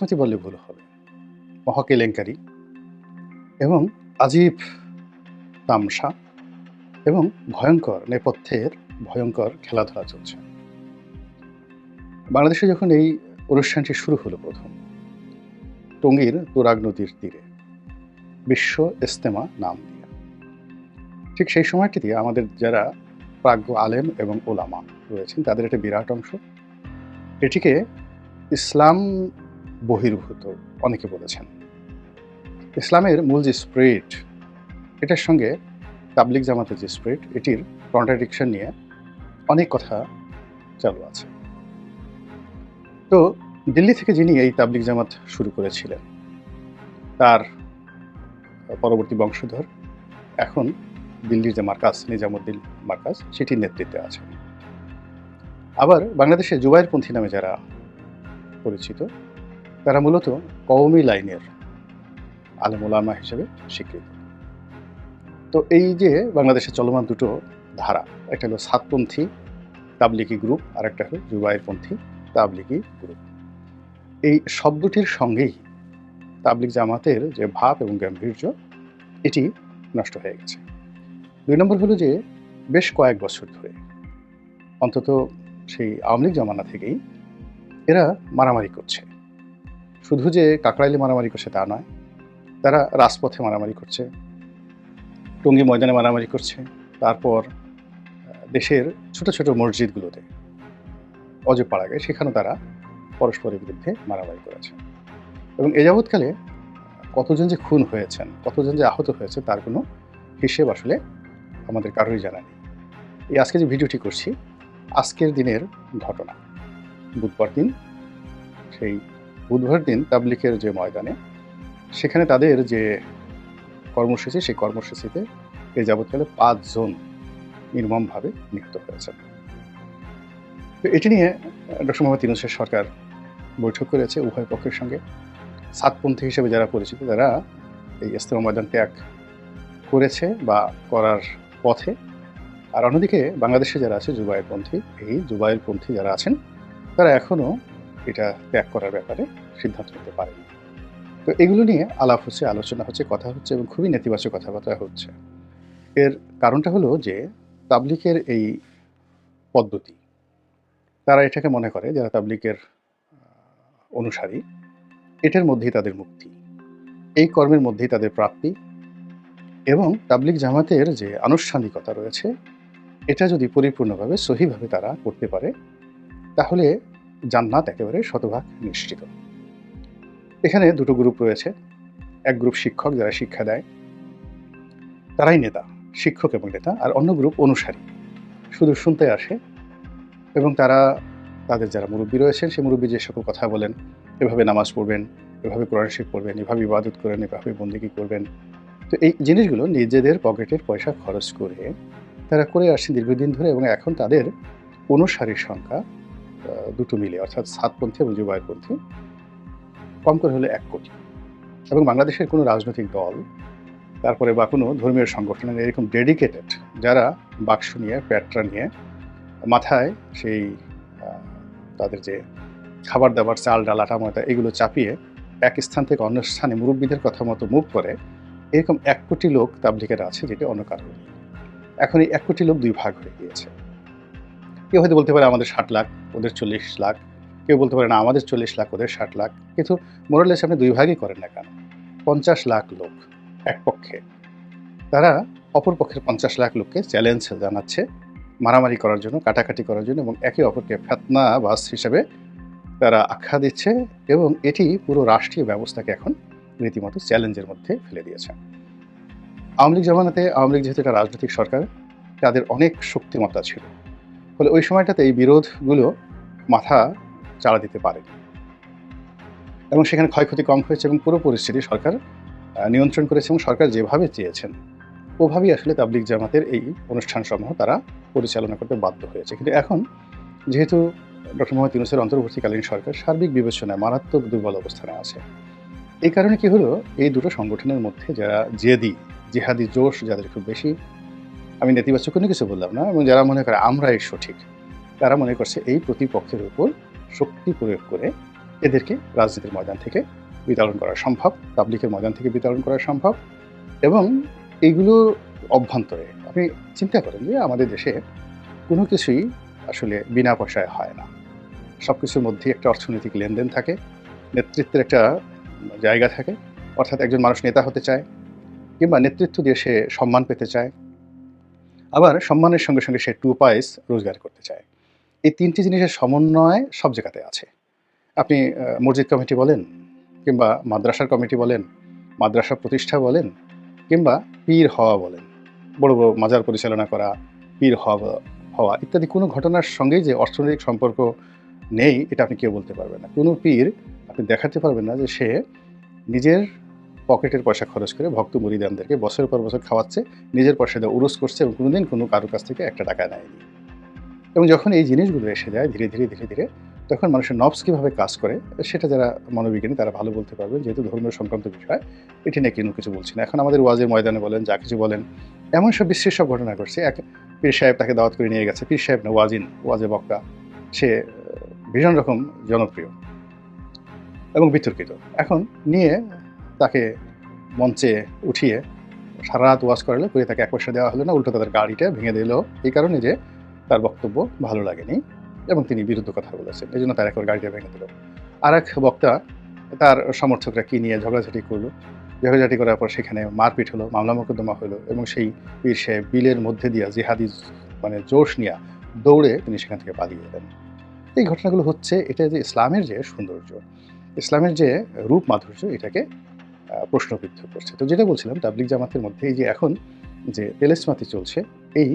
কিসমতি বললে ভুল হবে, মহা কেলেঙ্কারি এবং আজীব তামসা এবং ভয়ঙ্কর নেপথ্যের ভয়ঙ্কর খেলাধুলা চলছে। বাংলাদেশে যখন এই অনুষ্ঠানটি শুরু হলো প্রথম, টঙ্গীর তুরাগ নদীর তীরে বিশ্ব ইজতেমা নাম দিয়ে, ঠিক সেই সময়টিতে আমাদের যারা প্রাজ্ঞ আলেম এবং ওলামা রয়েছেন তাদের একটা বিরাট অংশ এটিকে ইসলাম বহির্ভূত অনেকে বলেছেন। ইসলামের মূল যে স্পিরিট, এটার সঙ্গে তাবলিগ জামাতের যে স্পিরিট, এটির কন্ট্রাডিকশন নিয়ে অনেক কথা চালু আছে। তো দিল্লি থেকে যিনি এই তাবলিগ জামাত শুরু করেছিলেন, তার পরবর্তী বংশধর এখন দিল্লির যে মার্কাজ, নিজামুদ্দিন মার্কাজ, সেটির নেতৃত্বে আছে। আবার বাংলাদেশে জুবায়েরপন্থী নামে যারা পরিচিত, তারা মূলত কওমি লাইনের আলেম ওলামা হিসেবে স্বীকৃত। তো এই যে বাংলাদেশে চলমান দুটো ধারা, একটা হলো সাতপন্থী তাবলিগি গ্রুপ আর একটা হলো জুবায়েরপন্থী তাবলিগি গ্রুপ, এই শব্দটির সঙ্গেই তাবলিগ জামাতের যে ভাব এবং গাম্ভীর্য এটি নষ্ট হয়ে গেছে। ২ নম্বর হলো যে বেশ কয়েক বছর ধরে, অন্তত সেই আওয়ামী লীগ জামানা থেকেই এরা মারামারি করছে। শুধু যে কাকরাইলে মারামারি করছে তা নয়, তারা রাজপথে মারামারি করছে, টঙ্গী ময়দানে মারামারি করছে, তারপর দেশের ছোট ছোট মসজিদগুলোতে, অজপাড়াগায়, সেখানেও তারা পরস্পরের বিরুদ্ধে মারামারি করেছে। এবং এ যাবৎকালে কতজন যে খুন হয়েছেন, কতজন যে আহত হয়েছে, তার কোনো হিসেব আসলে আমাদের কারোরই জানা নেই। এই আজকে যে ভিডিওটি করছি, আজকের দিনের ঘটনা, বুধবার দিন, সেই বুধবার দিন তাবলিগের যে ময়দানে, সেখানে তাদের যে কর্মসূচি, সেই কর্মসূচিতে এ যাবৎকালে ৫ জন নির্মমভাবে নিহত হয়েছেন। তো এটি নিয়ে ডক্টর মোহাম্মদ ইউনূসের সরকার বৈঠক করেছে উভয় পক্ষের সঙ্গে। সাতপন্থী হিসেবে যারা পরিচিত, তারা এই ইজতেমা ময়দান ত্যাগ করেছে বা করার পথে, আর অন্যদিকে বাংলাদেশে যারা আছে জুবায়েরপন্থী, এই জুবায়েরপন্থী যারা আছেন তারা এখনও এটা ত্যাগ করার ব্যাপারে সিদ্ধান্ত নিতে পারেনি। তো এগুলো নিয়ে আলাপ হচ্ছে, আলোচনা হচ্ছে, কথা হচ্ছে এবং খুবই নেতিবাচক কথাবার্তা হচ্ছে। এর কারণটা হলো যে তাবলিগের এই পদ্ধতি, তারা এটাকে মনে করে, যারা তাবলিগের অনুসারী, এটার মধ্যেই তাদের মুক্তি, এই কর্মের মধ্যেই তাদের প্রাপ্তি, এবং তাবলিগ জামাতের যে আনুষ্ঠানিকতা রয়েছে এটা যদি পরিপূর্ণভাবে সহিভাবে তারা করতে পারে, তাহলে জান্নাত একেবারে শতভাগ নিশ্চিত। এখানে দুটো গ্রুপ রয়েছে। এক গ্রুপ শিক্ষক, যারা শিক্ষা দেয়, তারাই নেতা, শিক্ষক এবং নেতা। আর অন্য গ্রুপ অনুসারী, শুধু শুনতে আসে এবং তারা তাদের যারা মুরব্বী রয়েছেন, সেই মুরব্বী যে সকল কথা বলেন, এভাবে নামাজ পড়বেন, এভাবে কোরআন শরীফ পড়বেন, এভাবে ইবাদত করেন, এভাবে বন্দেগী করবেন। তো এই জিনিসগুলো নিজেদের পকেটের পয়সা খরচ করে তারা করে আসছেন দীর্ঘদিন ধরে, এবং এখন তাদের অনুসারীর সংখ্যা দুটো মিলে, অর্থাৎ সাতপন্থী এবং জুবায়েরপন্থী, কম করে হলে ১ কোটি। এবং বাংলাদেশের কোনো রাজনৈতিক দল, তারপরে বা কোনো ধর্মীয় সংগঠনের এরকম ডেডিকেটেড, যারা বাক্স নিয়ে, প্যাট্রা নিয়ে, মাথায় সেই তাদের যে খাবার দাবার, চাল ডাল আটা ময়দা, এগুলো চাপিয়ে এক স্থান থেকে অন্য স্থানে মুরব্বীদের কথা মতো মুভ করে, এরকম ১ কোটি লোক তাবলিগের আছে, যেটা অন্য কারো নেই। এখন এই ১ কোটি লোক ২ ভাগ হয়ে গিয়েছে। কেউ হয়তো বলতে পারে আমাদের ৬০ লাখ, ওদের ৪০ লাখ, কেউ বলতে পারে না আমাদের ৪০ লাখ, ওদের ৬০ লাখ। কিন্তু মোরালেস আপনি ২ ভাগই করেন না কেন? ৫০ লাখ লোক এক পক্ষে, তারা অপর পক্ষের ৫০ লাখ লোককে চ্যালেঞ্জ জানাচ্ছে মারামারি করার জন্য, কাটাকাটি করার জন্য, এবং একে অপরকে ফিতনাবাজ হিসেবে তারা আখ্যা দিচ্ছে, এবং এটি পুরো রাষ্ট্রীয় ব্যবস্থাকে এখন রীতিমতো চ্যালেঞ্জের মধ্যে ফেলে দিয়েছে। আওয়ামী লীগ জামানাতে, আওয়ামী লীগ যেহেতু একটা রাজনৈতিক সরকার, তাদের অনেক শক্তিমত্তা ছিল, ফলে ওই সময়টাতে এই বিরোধগুলো মাথা চাড়া দিতে পারেনি, এবং সেখানে ক্ষয়ক্ষতি কম হয়েছে, এবং পুরো পরিস্থিতি সরকার নিয়ন্ত্রণ করেছে, এবং সরকার যেভাবে চেয়েছেন ওভাবেই আসলে তাবলিগ জামাতের এই অনুষ্ঠানসমূহ তারা পরিচালনা করতে বাধ্য হয়েছে। কিন্তু এখন যেহেতু ডক্টর মোহাম্মদ ইউনূসের অন্তর্বর্তীকালীন সরকার সার্বিক বিবেচনায় মারাত্মক দুর্বল অবস্থানে আছে, এই কারণে কি হলো, এই দুটো সংগঠনের মধ্যে যারা জেদি, জিহাদি জোশ যাদের খুব বেশি, আমি নেতিবাচক কোনো কিছু বললাম না, এবং যারা মনে করে আমরাই সঠিক, তারা মনে করছে এই প্রতিপক্ষের উপর শক্তি প্রয়োগ করে এদেরকে রাজনীতির ময়দান থেকে বিতাড়ন করা সম্ভব, তাবলিগের ময়দান থেকে বিতাড়ন করা সম্ভব। এবং এইগুলো অভ্যন্তরে আপনি চিন্তা করেন যে আমাদের দেশে কোনো কিছুই আসলে বিনা পয়সায় হয় না। সব কিছুর মধ্যেই একটা অর্থনৈতিক লেনদেন থাকে, নেতৃত্বের একটা জায়গা থাকে। অর্থাৎ একজন মানুষ নেতা হতে চায় কিংবা নেতৃত্ব দিয়ে সে সম্মান পেতে চায়, আবার সম্মানের সঙ্গে সঙ্গে সে 2 পয়সা রোজগার করতে চায়। এই ৩টি জিনিসের সমন্বয় সব জায়গাতে আছে। আপনি মসজিদ কমিটি বলেন, কিংবা মাদ্রাসার কমিটি বলেন, মাদ্রাসা প্রতিষ্ঠা বলেন, কিংবা পীর হওয়া বলেন, বড় বড় মাজার পরিচালনা করা, পীর হওয়া হওয়া ইত্যাদি কোনো ঘটনার সঙ্গেই যে অর্থনৈতিক সম্পর্ক নেই, এটা আপনি কেউ বলতে পারবেন না। কোনো পীর আপনি দেখাতে পারবেন না যে সে নিজের পকেটের পয়সা খরচ করে ভক্ত মুরিদানদেরকে বছরের পর বছর খাওয়াচ্ছে, নিজের পয়সা দিয়ে উরুস করছে এবং কোনোদিন কোনো কারোর কাছ থেকে একটা টাকা নেয়নি। এবং যখন এই জিনিসগুলো এসে যায় ধীরে ধীরে, তখন মানুষের নফস কীভাবে কাজ করে সেটা যারা মনোবিজ্ঞানী তারা ভালো বলতে পারবেন, যেহেতু ধর্মীয় সংক্রান্ত বিষয়, এটি নিয়ে কোনো কিছু বলছি না। এখন আমাদের ওয়াজের ময়দানে বলেন, যা কিছু বলেন, এমন সব বিশ্বের সব ঘটনা ঘটছে। এক পীর সাহেব তাকে দাওয়াত করে নিয়ে গেছে, পীর সাহেব না, ওয়াজে বক্তা, সে ভীষণ রকম জনপ্রিয় এবং বিতর্কিত। এখন নিয়ে তাকে মঞ্চে উঠিয়ে সারা রাত ওয়াজ করালে করে তাকে 1 পয়সা দেওয়া হলো না, উল্টো তাদের গাড়িটা ভেঙে দিল এই কারণে যে তার বক্তব্য ভালো লাগেনি এবং তিনি বিরুদ্ধ কথা বলেছেন, এই জন্য তার একবার গাড়িটা ভেঙে দিল। আর এক বক্তা, তার সমর্থকরা কি নিয়ে ঝগড়াঝাটি করলো, ঝগড়াঝাটি করার পর সেখানে মারপিট হলো, মামলা মোকদ্দমা হলো এবং সেই পীর সাহেব বিলের মধ্যে দিয়া জিহাদি মানে জোশ নিয়ে দৌড়ে তিনি সেখান থেকে পালিয়ে এলেন। এই ঘটনাগুলো হচ্ছে এটা যে ইসলামের যে সৌন্দর্য, ইসলামের যে রূপ মাধুর্য, এটাকে প্রশ্নবিদ্ধ করছে। তো যেটা বলছিলাম, তাবলিগ জামাতের মধ্যে এই যে এখন যে তেলেস্মাতি চলছে, এই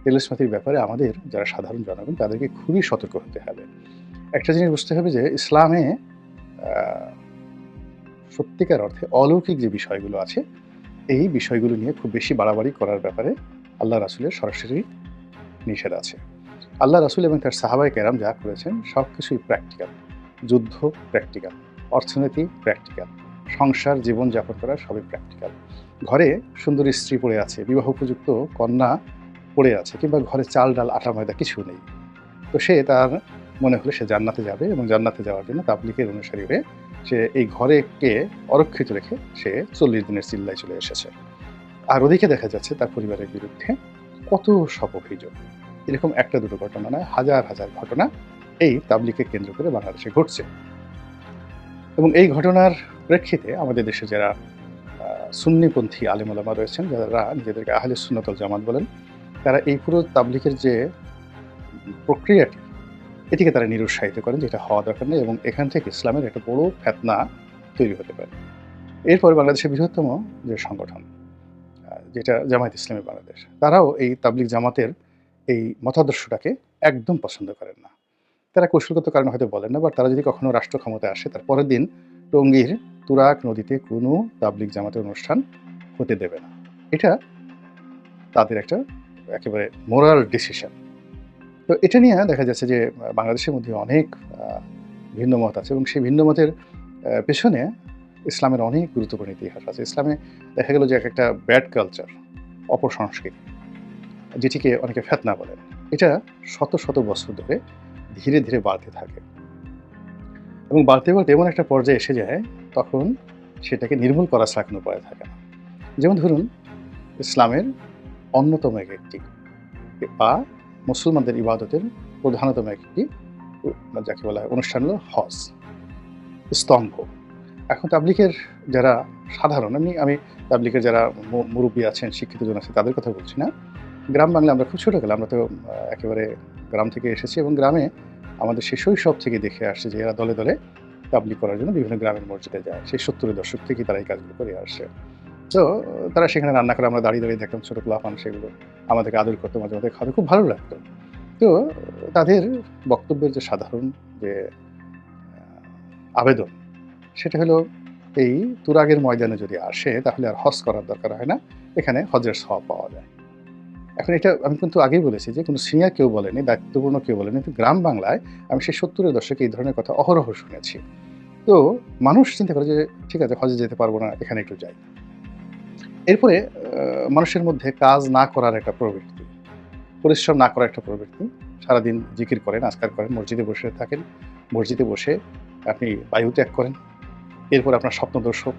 তেলেস্মাতির ব্যাপারে আমাদের যারা সাধারণ জনগণ তাদেরকে খুবই সতর্ক হতে হবে। একটা জিনিস বুঝতে হবে যে ইসলামে সত্যিকার অর্থে অলৌকিক যে বিষয়গুলো আছে, এই বিষয়গুলো নিয়ে খুব বেশি বাড়াবাড়ি করার ব্যাপারে আল্লাহ রাসূলের সরাসরি নিষেধ আছে। আল্লাহ রাসূল এবং তার সাহাবায়ে কেরাম যা করেছেন সব কিছুই প্র্যাকটিক্যাল। যুদ্ধ প্র্যাকটিক্যাল, অর্থনীতি প্র্যাকটিক্যাল, সংসার জীবনযাপন করা সবই প্র্যাকটিক্যাল। ঘরে সুন্দরী স্ত্রী পড়ে আছে, বিবাহ উপযুক্ত কন্যা পড়ে আছে, কিংবা ঘরে চাল ডাল আটা ময়দা কিছু নেই, তো সে তার মনে হলে সে জান্নাতে যাবে এবং জান্নাতে যাওয়ার জন্য তাবলিগের অনুসারী হয়ে সে এই ঘরেকে অরক্ষিত রেখে সে 40 দিনের চিল্লায় চলে এসেছে। আর ওদিকে দেখা যাচ্ছে তার পরিবারের বিরুদ্ধে কত সব অভিযোগ। এরকম একটা দুটো ঘটনা নয়, হাজার হাজার ঘটনা এই তাবলিগকে কেন্দ্র করে বাংলাদেশে ঘটছে। এবং এই ঘটনার প্রেক্ষিতে আমাদের দেশে যারা সুন্নিপন্থী আলেম ওলামা রয়েছেন, যারা নিজেদেরকে আহলে সুন্নাত ওয়াল জামাত বলেন, তারা এই পুরো তাবলিগের যে প্রক্রিয়াটি, এটিকে তারা নিরুৎসাহিত করেন যে এটা হওয়া দরকার নেই এবং এখান থেকে ইসলামের একটা বড় ফিতনা তৈরি হতে পারে। এরপরে বাংলাদেশের বৃহত্তম যে সংগঠন যেটা জামায়াত ইসলামী বাংলাদেশ, তারাও এই তাবলিগ জামাতের এই মতাদর্শটাকে একদম পছন্দ করেন না। তারা কৌশলগত কারণে হয়তো বলেন না, বাট তারা যদি কখনো রাষ্ট্র ক্ষমতায় আসে, তার পরের দিন টঙ্গীর তুরাগ নদীতে কোনো তাবলিগ জামাতের অনুষ্ঠান হতে দেবে না। এটা তাদের একটা একেবারে মোরাল ডিসিশন। তো এটা নিয়ে দেখা যাচ্ছে যে বাংলাদেশের মধ্যে অনেক ভিন্ন মত আছে এবং সেই ভিন্ন মতের পেছনে ইসলামের অনেক গুরুত্বপূর্ণ ইতিহাস আছে। ইসলামে দেখা গেল যে একটা ব্যাড কালচার, অপসংস্কৃতি, যেটিকে অনেকে ফিতনা বলেন, এটা শত শত বছর ধরে ধীরে ধীরে বাড়তে থাকে এবং বাড়তে এমন একটা পর্যায়ে এসে যায় তখন সেটাকে নির্মূল করা ছাড়া কোনো উপায় থাকে না। যেমন ধরুন, ইসলামের অন্যতম একটি বা মুসলমানদের ইবাদতের প্রধানতম একটি যাকে বলা হয় অনুষ্ঠান হলো হজ, স্তম্ভ। এখন তাবলিগের যারা সাধারণ, আমি তাবলিগের যারা মুরব্বী আছেন, শিক্ষিত জন আছে, তাদের কথা বলছি না। গ্রাম বাংলা আমরা খুব ছোটোবেলা, আমরা তো একেবারে গ্রাম থেকে এসেছি এবং গ্রামে আমাদের সেই শৈশব থেকে দেখে আসছে যে এরা দলে দলে তাবলিগ করার জন্য বিভিন্ন গ্রামের মসজিদে যায়। সেই 70-এর দশক থেকে তারা এই কাজগুলো করে আসছে। তো তারা সেখানে রান্না করে আমরা দাঁড়িয়ে দেখতাম, ছোটো পোলাপান সেগুলো আমাদেরকে আদর করতো, মাঝে মাঝে খাওয়াতে খুব ভালো লাগতো। তো তাদের বক্তব্যের যে সাধারণ যে আবেদন, সেটা হলো এই তুরাগের ময়দানে যদি আসে তাহলে আর হজ করার দরকার হয় না, এখানে হজের সওয়াব পাওয়া যায়। এখন এটা আমি কিন্তু আগেই বলেছি যে কোনো সিনিয়র কেউ বলেনি, দায়িত্বপূর্ণ কেউ বলেনি, কিন্তু গ্রাম বাংলায় আমি সেই 70-এর দশকে এই ধরনের কথা অহরহ শুনেছি। তো মানুষ চিন্তা করে যে ঠিক আছে, হজে যেতে পারবো না, এখানে একটু যাই। এরপরে মানুষের মধ্যে কাজ না করার একটা প্রবৃত্তি, পরিশ্রম না করার একটা প্রবৃত্তি, সারাদিন জিকির করেন, আজকার করেন, মসজিদে বসে থাকেন, মসজিদে বসে আপনি বায়ু ত্যাগ করেন, এরপর আপনার স্বপ্নদর্শক